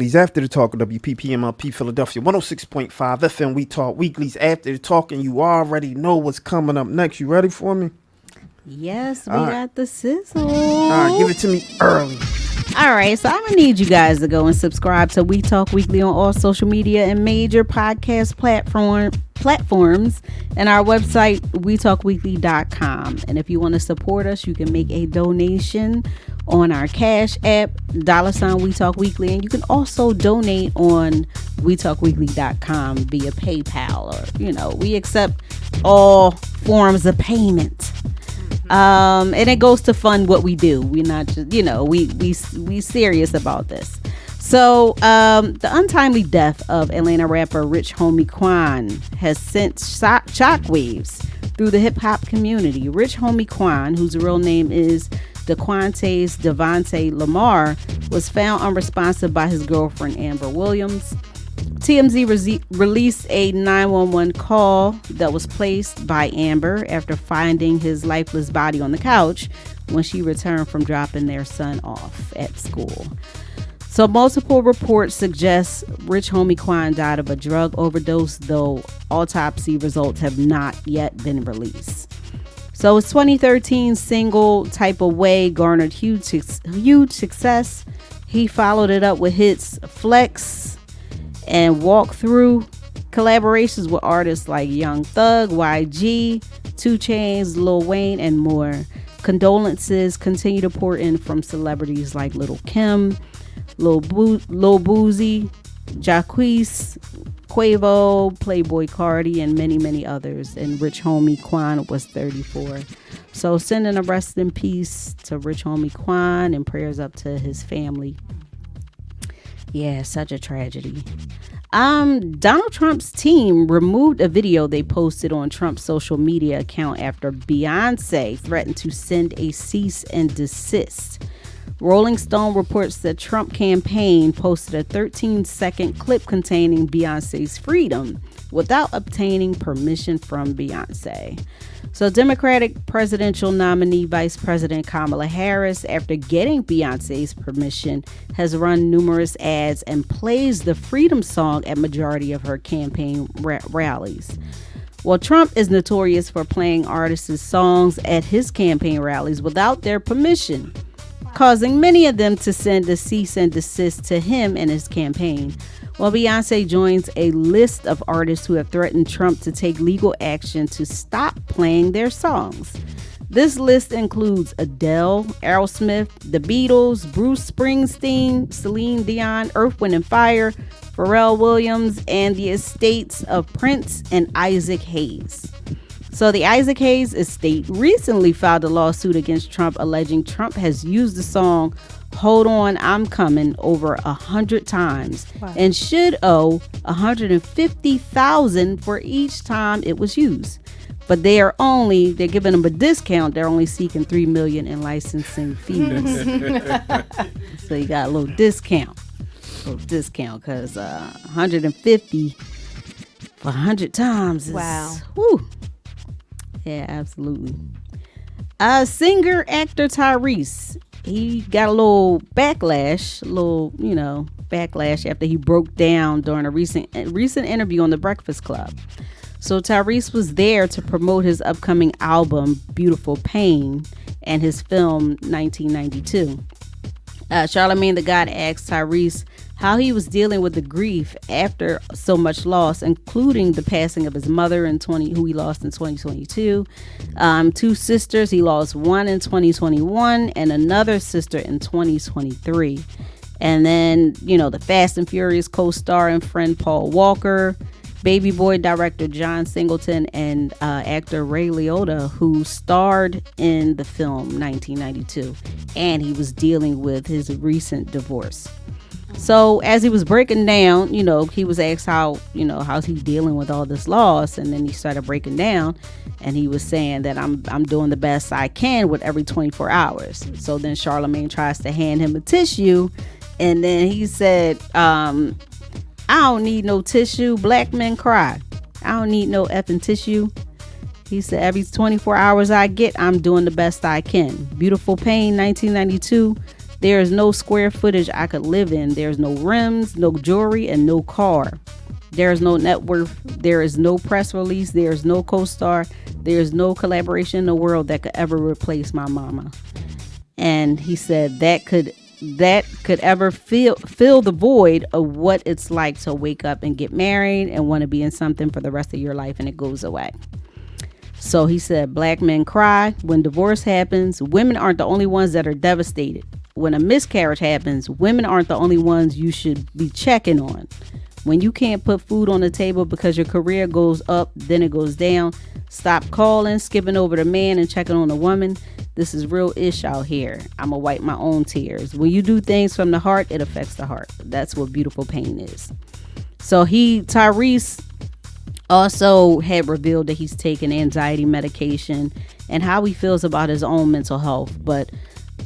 Weeklies after the talk of WPPMLP Philadelphia 106.5 FM. We talk weeklies after the talk, and you already know what's coming up next. You ready for me? Yes, we got the sizzle. All right, give it to me early. All right, so I'm going to need you guys to go and subscribe to We Talk Weekly on all social media and major podcast platforms and our website, wetalkweekly.com. And if you want to support us, you can make a donation on our Cash App, $ We Talk Weekly. And you can also donate on wetalkweekly.com via PayPal. Or, we accept all forms of payment. And it goes to fund what we do. We're not just, we serious about this. So the untimely death of Atlanta rapper Rich Homie Quan has sent shockwaves through the hip hop community. Rich Homie Quan, whose real name is DeQuantes Devontae Lamar, was found unresponsive by his girlfriend Amber Williams. TMZ released a 911 call that was placed by Amber after finding his lifeless body on the couch when she returned from dropping their son off at school. So multiple reports suggest Rich Homie Quan died of a drug overdose, though autopsy results have not yet been released. So his 2013 single Type of Way garnered huge success. He followed it up with hits Flex and Walk Through, collaborations with artists like Young Thug, YG, 2 Chainz, Lil Wayne, and more. Condolences continue to pour in from celebrities like Lil' Kim, Lil Boozy, Jacquees, Quavo, Playboy Cardi, and many, many others. And Rich Homie Quan was 34. So sending a rest in peace to Rich Homie Quan and prayers up to his family. Yeah, such a tragedy. Donald Trump's team removed a video they posted on Trump's social media account after Beyonce threatened to send a cease and desist. Rolling Stone reports that Trump campaign posted a 13-second clip containing Beyonce's Freedom without obtaining permission from Beyonce. So Democratic presidential nominee Vice President Kamala Harris, after getting Beyonce's permission, has run numerous ads and plays the Freedom song at majority of her campaign rallies. Well, Trump is notorious for playing artists' songs at his campaign rallies without their permission, causing many of them to send a cease and desist to him and his campaign. Well, Beyonce joins a list of artists who have threatened Trump to take legal action to stop playing their songs. This list includes Adele, Aerosmith, The Beatles, Bruce Springsteen, Celine Dion, Earth, Wind & Fire, Pharrell Williams, and the estates of Prince and Isaac Hayes. So the Isaac Hayes estate recently filed a lawsuit against Trump, alleging Trump has used the song Hold On, I'm Coming over 100 times and should owe $150,000 for each time it was used. But they're giving them a discount. They're only seeking $3 million in licensing fees. So you got a little discount. Because 150 for 100 times is, wow. Whew. Yeah, absolutely. Singer actor Tyrese, he got a little backlash after he broke down during a recent interview on The Breakfast Club. So Tyrese was there to promote his upcoming album Beautiful Pain and his film 1992. Charlamagne the God asked Tyrese how he was dealing with the grief after so much loss, including the passing of his mother who he lost in 2022. 2 sisters, he lost one in 2021 and another sister in 2023. And then, the Fast and Furious co-star and friend Paul Walker, Baby Boy director John Singleton, and actor Ray Liotta, who starred in the film 1992. And he was dealing with his recent divorce. So as he was breaking down, he was asked how's he dealing with all this loss, and then he started breaking down, and he was saying that I'm doing the best I can with every 24 hours. So then Charlamagne tries to hand him a tissue, and then he said, I don't need no tissue. Black men cry. I don't need no effing tissue. He said every 24 hours I get, I'm doing the best I can. Beautiful Pain, 1992. There is no square footage I could live in. There's no rims, no jewelry, and no car. There is no net worth. There is no press release. There is no co-star. There is no collaboration in the world that could ever replace my mama. And he said that could ever fill the void of what it's like to wake up and get married and want to be in something for the rest of your life, and it goes away. So he said, black men cry when divorce happens. Women aren't the only ones that are devastated. When a miscarriage happens, women aren't the only ones you should be checking on. When you can't put food on the table because your career goes up, then it goes down. Stop calling, skipping over the man and checking on the woman. This is real ish out here. I'ma wipe my own tears. When you do things from the heart, it affects the heart. That's what beautiful pain is. So Tyrese also had revealed that he's taking anxiety medication and how he feels about his own mental health. But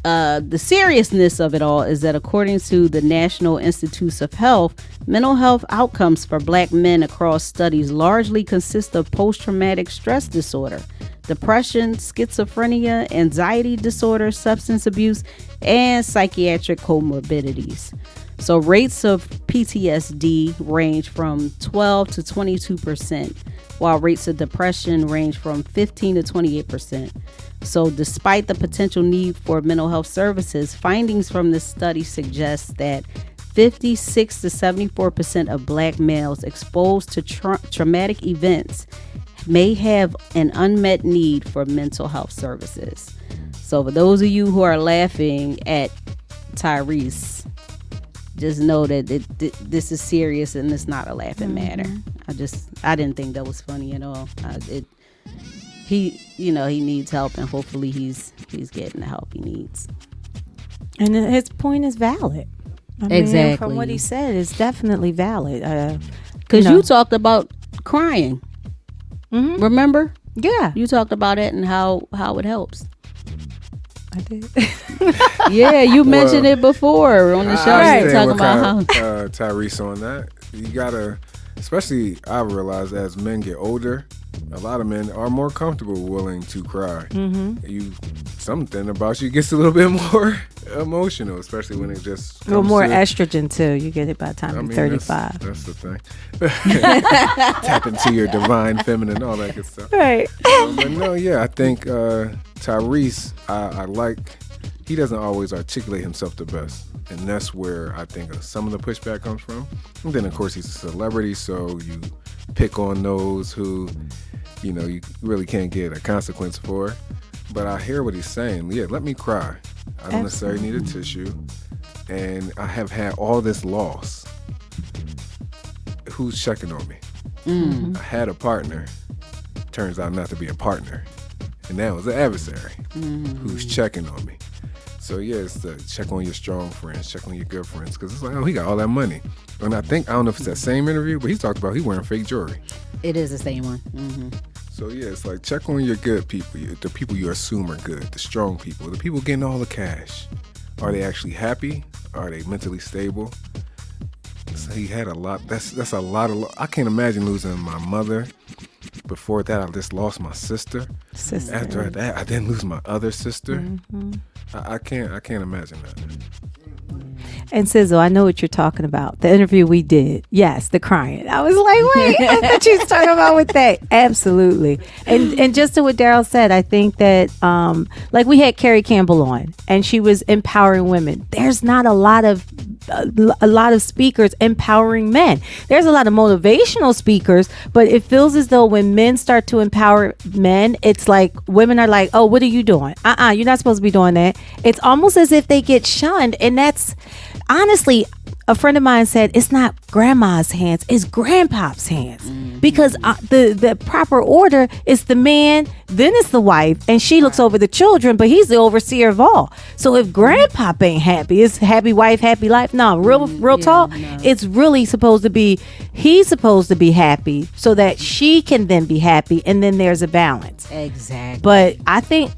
the seriousness of it all is that according to the National Institutes of Health, mental health outcomes for black men across studies largely consist of post-traumatic stress disorder, depression, schizophrenia, anxiety disorder, substance abuse, and psychiatric comorbidities. So rates of PTSD range from 12 to 22%, while rates of depression range from 15 to 28%. So despite the potential need for mental health services, findings from this study suggest that 56 to 74% of black males exposed to traumatic events may have an unmet need for mental health services. So for those of you who are laughing at Tyrese, just know that this is serious and it's not a laughing matter. I didn't think that was funny at all. He needs help, and hopefully he's getting the help he needs. And his point is valid. Exactly. From what he said, it's definitely valid. Because you talked about crying. Mm-hmm. Remember? Yeah. You talked about it and how it helps. I did. Yeah, you mentioned it before on the show. I Talking about how Tyrese on that. You gotta, especially I realize as men get older, a lot of men are more comfortable willing to cry. Mm-hmm. Something about you gets a little bit more emotional, especially when it just a little more estrogen too. You get it by the time you're 35. That's the thing. Tap into your divine feminine, all that good stuff. Right. But no, yeah, I think Tyrese, I like. He doesn't always articulate himself the best, and that's where I think some of the pushback comes from. And then, of course, he's a celebrity, so you pick on those who, you really can't get a consequence for. But I hear what he's saying. Yeah, let me cry. I don't necessarily need a tissue, and I have had all this loss. Who's checking on me? Mm-hmm. I had a partner. Turns out not to be a partner, and that was an adversary who's checking on me. So yeah, it's to check on your strong friends, check on your good friends, because it's like, oh, he got all that money. And I don't know if it's that same interview, but he talked about he wearing fake jewelry. It is the same one. Mm-hmm. So yeah, it's like check on your good people, the people you assume are good, the strong people, the people getting all the cash. Are they actually happy? Are they mentally stable? So he had a lot. That's a lot of. I can't imagine losing my mother. Before that, I just lost my sister. After that, I didn't lose my other sister. Mm-hmm. I can't imagine that. And Sizzle, I know what you're talking about. The interview we did. Yes, the crying. I was like, wait, I thought you was talking about with that. Absolutely. And just to what Daryl said, I think that like we had Carrie Campbell on and she was empowering women. There's not a lot of speakers empowering men. There's a lot of motivational speakers, but it feels as though when men start to empower men, it's like women are like, oh, what are you doing? You're not supposed to be doing that. It's almost as if they get shunned. And that's honestly, a friend of mine said, it's not grandma's hands, it's grandpa's hands. Mm-hmm. Because the proper order is the man, then it's the wife, and she looks over the children, but he's the overseer of all. So if grandpa ain't happy, it's happy wife, happy life. No, real talk. No. It's really supposed to be, he's supposed to be happy so that she can then be happy, and then there's a balance. Exactly. But I think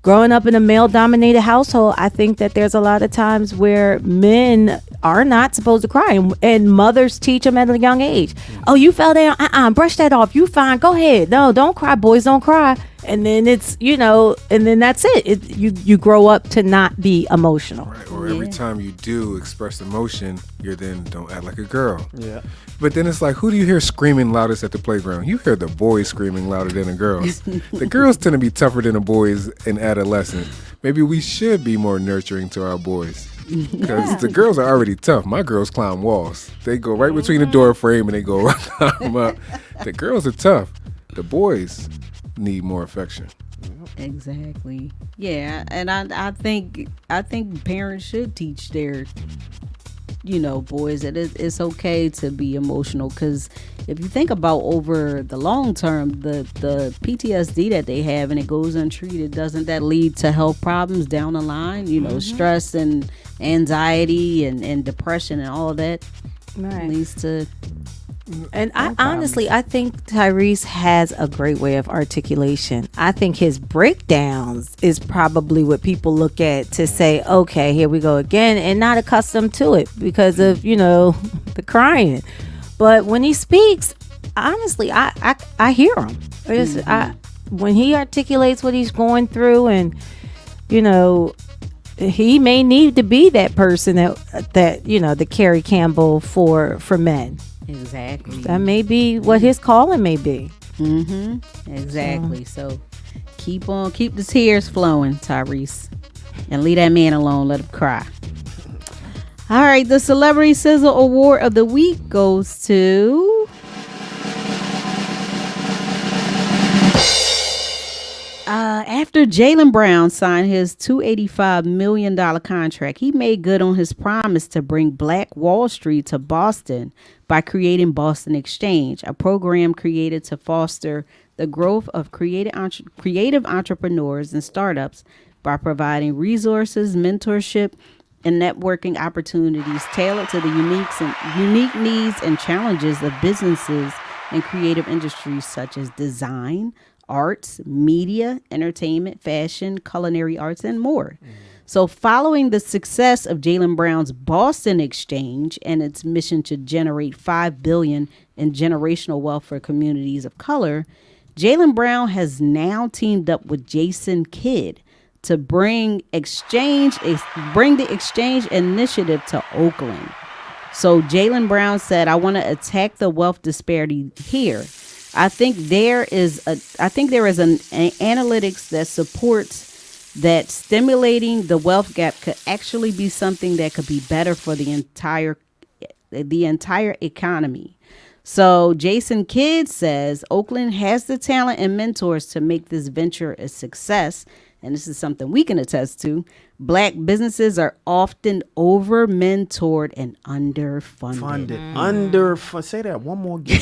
growing up in a male-dominated household, I think that there's a lot of times where men are not supposed to cry, and mothers teach them at a young age. Oh, you fell down? Brush that off. You fine. Go ahead. No, don't cry. Boys don't cry. and then it's and then that's it. You grow up to not be emotional. Right. Or every time you do express emotion, you're then don't act like a girl. Yeah. But then it's like, who do you hear screaming loudest at the playground? You hear the boys screaming louder than the girls. The girls tend to be tougher than the boys in adolescence. Maybe we should be more nurturing to our boys. Because the girls are already tough. My girls climb walls. They go right between the door frame and they go right climb up. The girls are tough. The boys need more affection. Exactly. Yeah, and I think parents should teach their boys that it's okay to be emotional, because if you think about over the long term, the PTSD that they have and it goes untreated, doesn't that lead to health problems down the line? Stress and anxiety and depression and all that leads to. And I think Tyrese has a great way of articulation. I think his breakdowns is probably what people look at to say, okay, here we go again, and not accustomed to it because of, the crying. But when he speaks, honestly, I hear him. When he articulates what he's going through, and, he may need to be that person that the Carrie Campbell for men. Exactly. That may be what his calling may be. Exactly. So keep the tears flowing, Tyrese, and leave that man alone. Let him cry. All right, the Celebrity Sizzle Award of the Week goes to after Jalen Brown signed his $285 million contract, he made good on his promise to bring Black Wall Street to Boston by creating Boston Exchange, a program created to foster the growth of creative entrepreneurs and startups by providing resources, mentorship, and networking opportunities tailored to the unique needs and challenges of businesses and creative industries such as design, arts, media, entertainment, fashion, culinary arts, and more. So following the success of Jalen Brown's Boston Exchange and its mission to generate $5 billion in generational wealth for communities of color, Jalen Brown has now teamed up with Jason Kidd to bring the exchange initiative to Oakland. So Jalen Brown said, "I want to attack the wealth disparity here. I think there is an analytics that supports that stimulating the wealth gap could actually be something that could be better for the entire economy." So Jason Kidd says Oakland has the talent and mentors to make this venture a success. And this is something we can attest to. Black businesses are often over-mentored and underfunded. Say that one more again.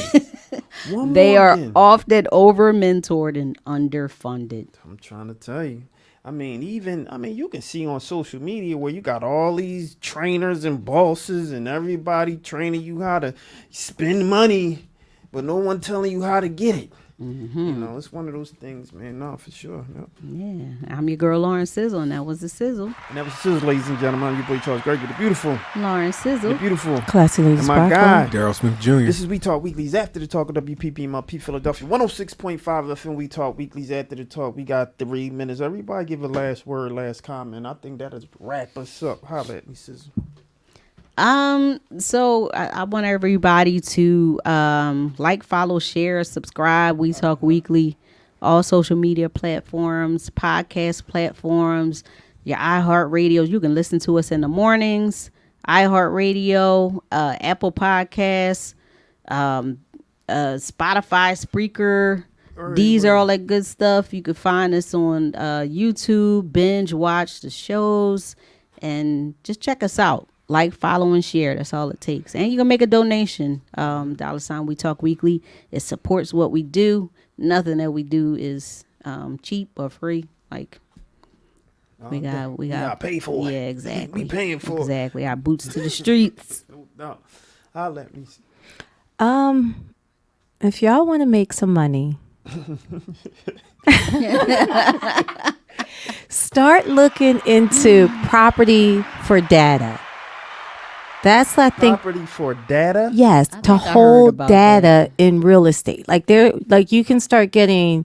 They are often over-mentored and underfunded. I'm trying to tell you. You can see on social media where you got all these trainers and bosses and everybody training you how to spend money, but no one telling you how to get it. It's one of those things, man. No, for sure. Yep. Yeah, I'm your girl Lauren Sizzle, and that was the Sizzle. And that was Sizzle, ladies and gentlemen. I'm your boy Charles Gregory, the beautiful Lauren Sizzle, the beautiful Classy Lady and my guy Daryl Smith Jr. This is We Talk Weeklies after the talk of WPPMLP Philadelphia 106.5 FM. We Talk Weeklies after the talk. We got 3 minutes. Everybody give a last word, last comment. I think that'll wrap us up. Holla at me, Sizzle. So I want everybody to like, follow, share, subscribe. We Talk Weekly, all social media platforms, podcast platforms, your iHeartRadio. You can listen to us in the mornings. iHeartRadio, Apple Podcasts, Spotify, Spreaker. These are all that good stuff. You can find us on YouTube, binge watch the shows, and just check us out. Like, follow, and share. That's all it takes. And you can make a donation. $ We Talk Weekly. It supports what we do. Nothing that we do is cheap or free. Like, we got pay for it. Yeah, exactly. We paying for exactly. Our boots to the streets. No. Holla at me. If y'all want to make some money, start looking into property for data. That's, I think, property for data. Yes, to hold data in real estate. Like you can start getting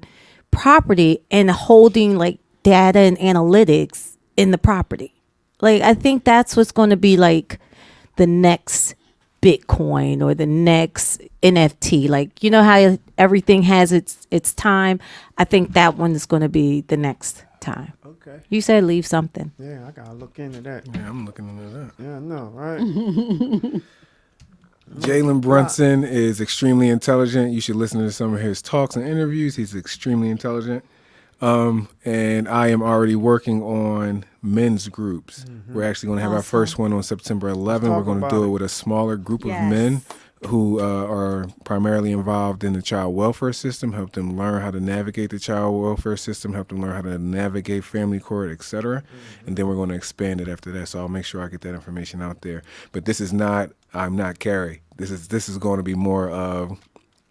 property and holding like data and analytics in the property. Like, I think that's what's going to be like the next Bitcoin or the next NFT. Like, you know how everything has its time. I think that one is going to be the next time. Okay. You said leave something. Yeah, I gotta look into that. Yeah, I'm looking into that. Yeah, I know, right? Jalen Brunson is extremely intelligent. You should listen to some of his talks and interviews. He's extremely intelligent. And I am already working on men's groups. We're actually going to have our first one on September 11th. We're going to do it with a smaller group of men who are primarily involved in the child welfare system, help them learn how to navigate the child welfare system, help them learn how to navigate family court, etc. And then we're going to expand it after that. So I'll make sure I get that information out there. But this is not, I'm not Carrie. This is going to be more of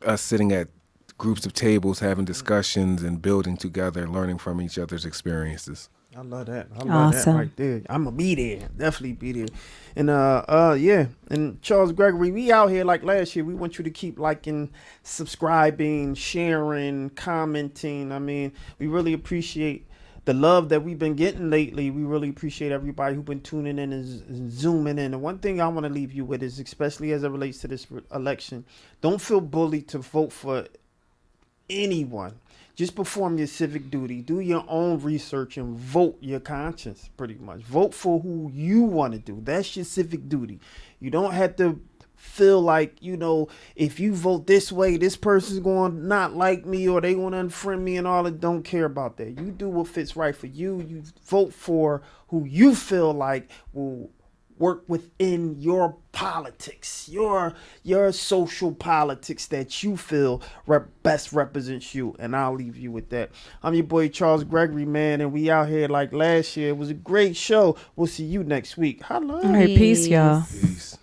us sitting at groups of tables, having discussions and building together, learning from each other's experiences. I love that. I love that right there. I'm gonna be there. Definitely be there. And yeah. And Charles Gregory, we out here like last year. We want you to keep liking, subscribing, sharing, commenting. I mean, we really appreciate the love that we've been getting lately. We really appreciate everybody who's been tuning in and zooming in. And one thing I want to leave you with is, especially as it relates to this election, don't feel bullied to vote for anyone. Just perform your civic duty, do your own research, and vote your conscience. Pretty much vote for who you want to do. That's your civic duty. You don't have to feel like, you know, if you vote this way, this person's going to not like me or they going to unfriend me and all that. Don't care about that. You do what fits right for you. You vote for who you feel like will work within your politics, your social politics that you feel best represents you. And I'll leave you with that. I'm your boy Charles Gregory, man, and we out here like last year. It was a great show. We'll see you next week. Hello. All right, peace, y'all. Peace.